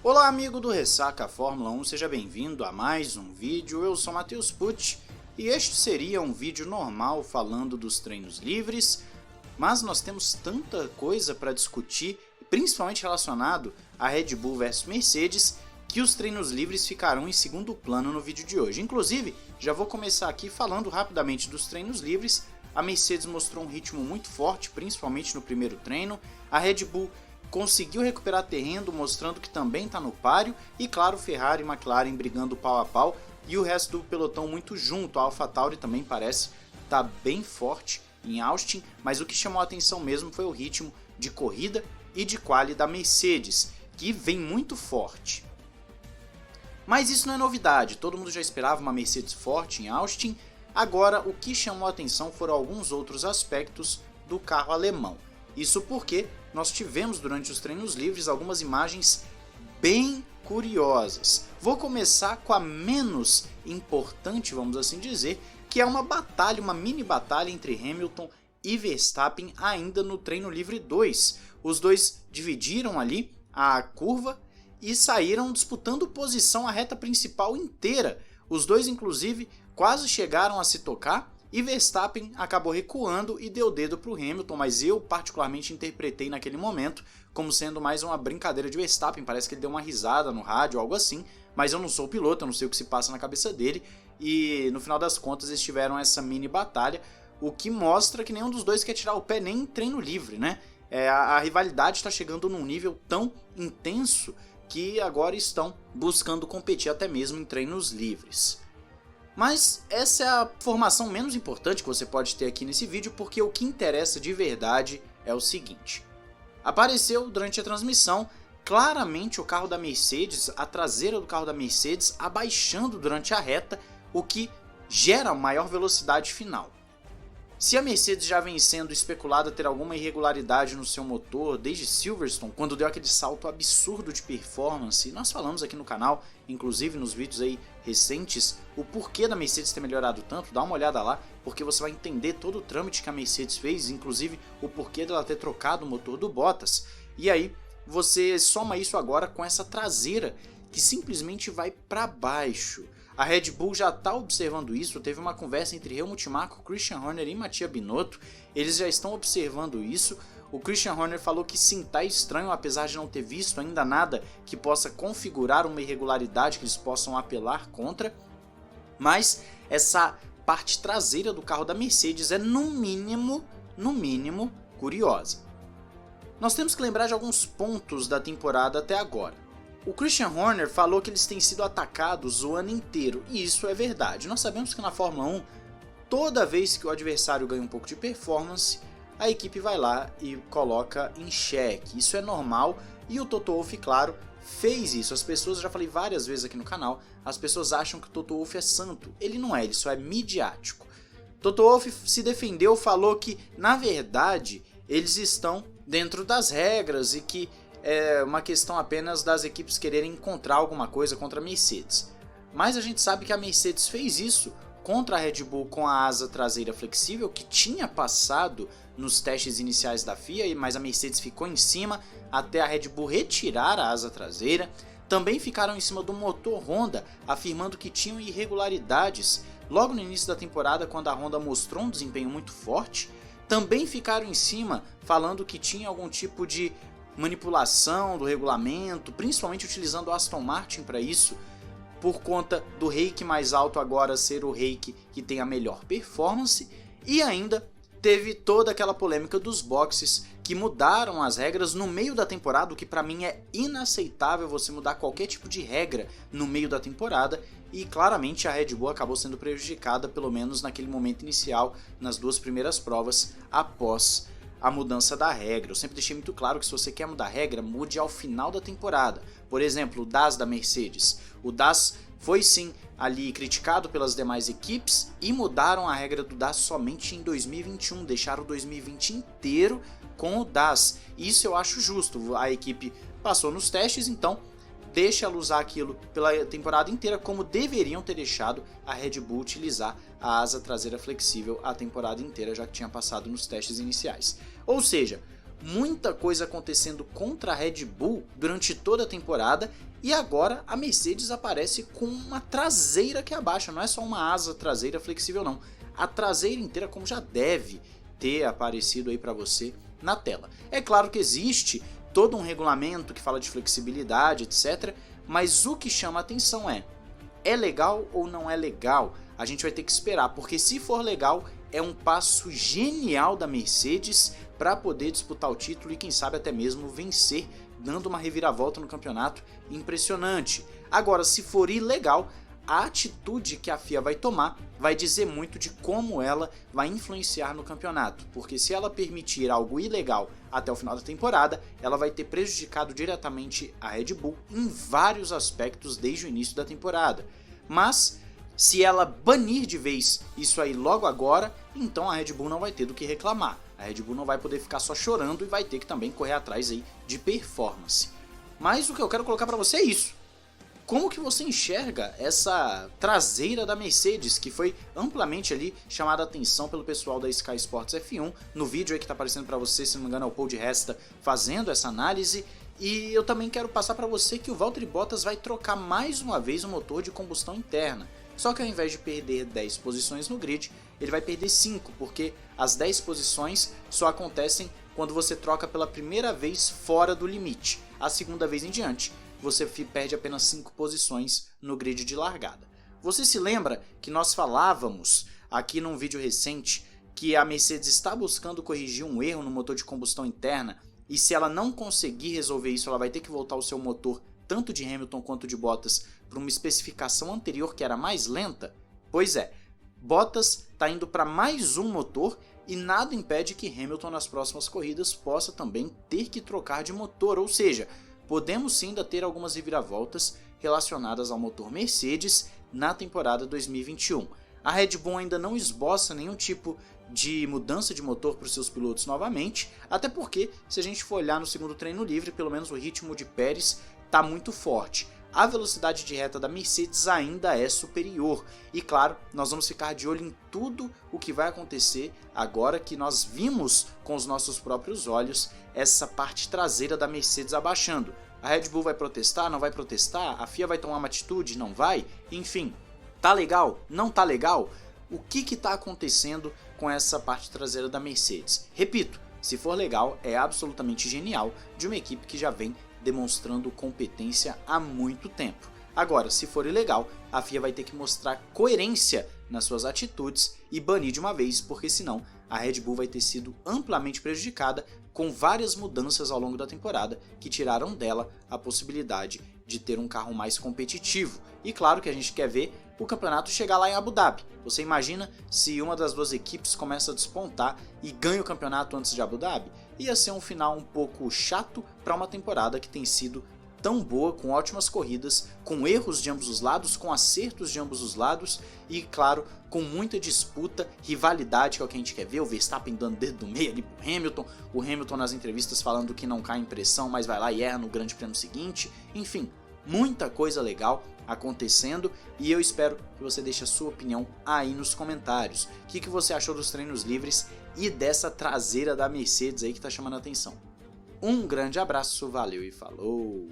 Olá amigo do Ressaca Fórmula 1, seja bem-vindo a mais um vídeo. Eu sou Matheus Pucci e este seria um vídeo normal falando dos treinos livres, mas nós temos tanta coisa para discutir, principalmente relacionado a Red Bull versus Mercedes, que os treinos livres ficarão em segundo plano no vídeo de hoje. Inclusive, já vou começar aqui falando rapidamente dos treinos livres. A Mercedes mostrou um ritmo muito forte, principalmente no primeiro treino. A Red Bull conseguiu recuperar terreno, mostrando que também está no páreo, e claro, Ferrari e McLaren brigando pau a pau, e o resto do pelotão muito junto. A AlphaTauri também parece estar bem forte em Austin, mas o que chamou a atenção mesmo foi o ritmo de corrida e de quali da Mercedes, que vem muito forte. Mas isso não é novidade, todo mundo já esperava uma Mercedes forte em Austin. Agora o que chamou a atenção foram alguns outros aspectos do carro alemão. Isso porque nós tivemos durante os treinos livres algumas imagens bem curiosas. Vou começar com a menos importante, vamos assim dizer, que é uma batalha, uma mini batalha entre Hamilton e Verstappen ainda no treino livre 2. Os dois dividiram ali a curva e saíram disputando posição a reta principal inteira. Os dois inclusive quase chegaram a se tocar, e Verstappen acabou recuando e deu dedo para o Hamilton, mas eu particularmente interpretei naquele momento como sendo mais uma brincadeira de Verstappen. Parece que ele deu uma risada no rádio, algo assim, mas eu não sou o piloto, eu não sei o que se passa na cabeça dele, e no final das contas eles tiveram essa mini batalha, o que mostra que nenhum dos dois quer tirar o pé nem em treino livre, né? A rivalidade está chegando num nível tão intenso que agora estão buscando competir até mesmo em treinos livres. Mas essa é a formação menos importante que você pode ter aqui nesse vídeo, porque o que interessa de verdade é o seguinte. Apareceu durante a transmissão claramente o carro da Mercedes, a traseira do carro da Mercedes abaixando durante a reta, o que gera maior velocidade final. Se a Mercedes já vem sendo especulada ter alguma irregularidade no seu motor desde Silverstone, quando deu aquele salto absurdo de performance, nós falamos aqui no canal, inclusive nos vídeos aí recentes, o porquê da Mercedes ter melhorado tanto. Dá uma olhada lá, porque você vai entender todo o trâmite que a Mercedes fez, inclusive o porquê dela ter trocado o motor do Bottas. E aí você soma isso agora com essa traseira que simplesmente vai para baixo. A Red Bull já está observando isso, teve uma conversa entre Helmut Marko, Christian Horner e Mattia Binotto, eles já estão observando isso. O Christian Horner falou que sim, tá estranho, apesar de não ter visto ainda nada que possa configurar uma irregularidade que eles possam apelar contra, mas essa parte traseira do carro da Mercedes é no mínimo curiosa. Nós temos que lembrar de alguns pontos da temporada até agora. O Christian Horner falou que eles têm sido atacados o ano inteiro, e isso é verdade. Nós sabemos que na Fórmula 1, toda vez que o adversário ganha um pouco de performance, a equipe vai lá e coloca em xeque. Isso é normal, e o Toto Wolff, claro, fez isso. As pessoas, já falei várias vezes aqui no canal, as pessoas acham que o Toto Wolff é santo. Ele não é, ele só é midiático. Toto Wolff se defendeu, falou que, na verdade, eles estão dentro das regras e que é uma questão apenas das equipes quererem encontrar alguma coisa contra a Mercedes. Mas a gente sabe que a Mercedes fez isso contra a Red Bull com a asa traseira flexível, que tinha passado nos testes iniciais da FIA, mas a Mercedes ficou em cima até a Red Bull retirar a asa traseira. Também ficaram em cima do motor Honda, afirmando que tinham irregularidades logo no início da temporada, quando a Honda mostrou um desempenho muito forte. Também ficaram em cima falando que tinha algum tipo de manipulação do regulamento, principalmente utilizando o Aston Martin para isso, por conta do rake mais alto agora ser o rake que tem a melhor performance. E ainda teve toda aquela polêmica dos boxes que mudaram as regras no meio da temporada, o que para mim é inaceitável, você mudar qualquer tipo de regra no meio da temporada, e claramente a Red Bull acabou sendo prejudicada, pelo menos naquele momento inicial, nas duas primeiras provas após a mudança da regra. Eu sempre deixei muito claro que se você quer mudar a regra, mude ao final da temporada. Por exemplo, o DAS da Mercedes. O DAS foi sim ali criticado pelas demais equipes e mudaram a regra do DAS somente em 2021, deixaram o 2020 inteiro com o DAS. Isso eu acho justo, a equipe passou nos testes, então deixa ela usar aquilo pela temporada inteira, como deveriam ter deixado a Red Bull utilizar a asa traseira flexível a temporada inteira, já que tinha passado nos testes iniciais. Ou seja, muita coisa acontecendo contra a Red Bull durante toda a temporada, e agora a Mercedes aparece com uma traseira que abaixa, não é só uma asa traseira flexível não, a traseira inteira como já deve ter aparecido aí para você na tela. É claro que existe todo um regulamento que fala de flexibilidade, etc, mas o que chama a atenção é legal ou não é legal? A gente vai ter que esperar, porque se for legal, é um passo genial da Mercedes para poder disputar o título e quem sabe até mesmo vencer, dando uma reviravolta no campeonato impressionante. Agora, se for ilegal, a atitude que a FIA vai tomar vai dizer muito de como ela vai influenciar no campeonato, porque se ela permitir algo ilegal até o final da temporada, ela vai ter prejudicado diretamente a Red Bull em vários aspectos desde o início da temporada. Mas se ela banir de vez isso aí logo agora, então a Red Bull não vai ter do que reclamar. A Red Bull não vai poder ficar só chorando e vai ter que também correr atrás aí de performance. Mas o que eu quero colocar para você é isso. Como que você enxerga essa traseira da Mercedes, que foi amplamente ali chamada a atenção pelo pessoal da Sky Sports F1, no vídeo aí que está aparecendo para você, se não me engano é o Paul de Resta fazendo essa análise, e eu também quero passar para você que o Valtteri Bottas vai trocar mais uma vez o motor de combustão interna, só que ao invés de perder 10 posições no grid, ele vai perder 5, porque as 10 posições só acontecem quando você troca pela primeira vez fora do limite, a segunda vez em diante você perde apenas 5 posições no grid de largada. Você se lembra que nós falávamos aqui num vídeo recente que a Mercedes está buscando corrigir um erro no motor de combustão interna e se ela não conseguir resolver isso, ela vai ter que voltar o seu motor, tanto de Hamilton quanto de Bottas, para uma especificação anterior que era mais lenta? Pois é, Bottas está indo para mais um motor e nada impede que Hamilton nas próximas corridas possa também ter que trocar de motor, ou seja, podemos sim ainda ter algumas reviravoltas relacionadas ao motor Mercedes na temporada 2021. A Red Bull ainda não esboça nenhum tipo de mudança de motor para os seus pilotos novamente, até porque se a gente for olhar no segundo treino livre, pelo menos o ritmo de Pérez está muito forte. A velocidade de reta da Mercedes ainda é superior e claro, nós vamos ficar de olho em tudo o que vai acontecer agora que nós vimos com os nossos próprios olhos essa parte traseira da Mercedes abaixando. A Red Bull vai protestar? Não vai protestar? A FIA vai tomar uma atitude? Não vai? Enfim, tá legal? Não tá legal? O que tá acontecendo com essa parte traseira da Mercedes? Repito, se for legal, é absolutamente genial de uma equipe que já vem demonstrando competência há muito tempo. Agora, se for ilegal, a FIA vai ter que mostrar coerência nas suas atitudes e banir de uma vez, porque senão a Red Bull vai ter sido amplamente prejudicada com várias mudanças ao longo da temporada que tiraram dela a possibilidade de ter um carro mais competitivo. E claro que a gente quer ver o campeonato chegar lá em Abu Dhabi. Você imagina se uma das duas equipes começa a despontar e ganha o campeonato antes de Abu Dhabi? Ia ser um final um pouco chato para uma temporada que tem sido tão boa, com ótimas corridas, com erros de ambos os lados, com acertos de ambos os lados e, claro, com muita disputa, rivalidade, que é o que a gente quer ver, o Verstappen dando dedo no meio ali pro Hamilton, o Hamilton nas entrevistas falando que não cai em pressão, mas vai lá e erra no grande prêmio seguinte, enfim, muita coisa legal acontecendo e eu espero que você deixe a sua opinião aí nos comentários. O que você achou dos treinos livres e dessa traseira da Mercedes aí que tá chamando a atenção? Um grande abraço, valeu e falou!